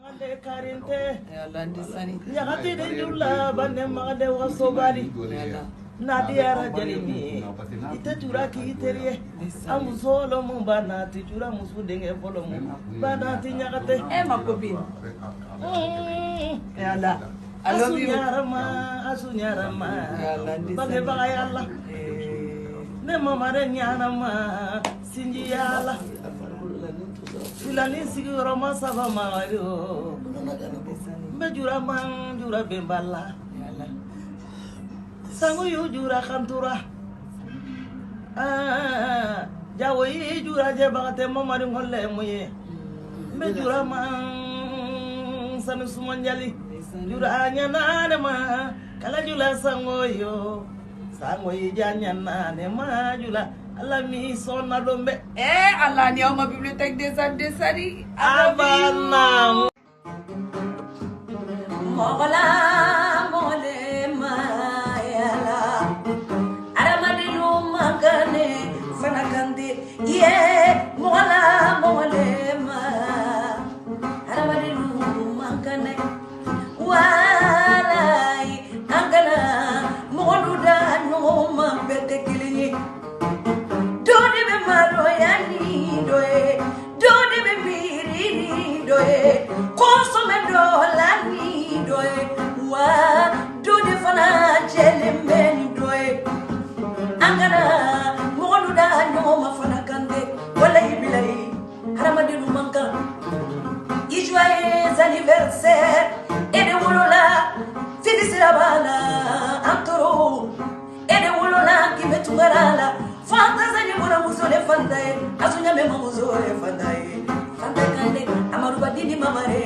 Magande karinte nyagati de jula bande magande wasobali Nadia Jalimi ite jura ki iterie amusolo mumbana ti jura musu denge folo mu bana ti nyagate ma copine yalla asunyarama bande bagay Allah ne mamare nyanama sinji yalla Filani siguro masaba mario Mejura mang jura bembala Sangu yu jura kantura Jawa yi jura jebagate mamari ngolle moye Mejura mang sanu sumanjali Jura nyana ma kala jula sango yo Sango yi janyana ma jula Alami sona dombe Allah ni ma bibliothèque des arts des sari Abana Mola mole mayala Aramadilu magane fanakande ye mola mole ma Aramadilu magane walai angana moduda no ma bete kilini Doni be maro yani doe Doni be miriri doe Konsome dolani doe Wa doni fana jele meni doe Angana Mwonu da nyoma fana kande Wala ibilai Haramadilu manka Joyeux anniversaire Et de wolola Fidi sirabala Antoro Et de wolola Kime tungarala Fantazani mwana muzole fandaye Asunya mema muzole fandaye Fandaye kande Amaruba dini mamare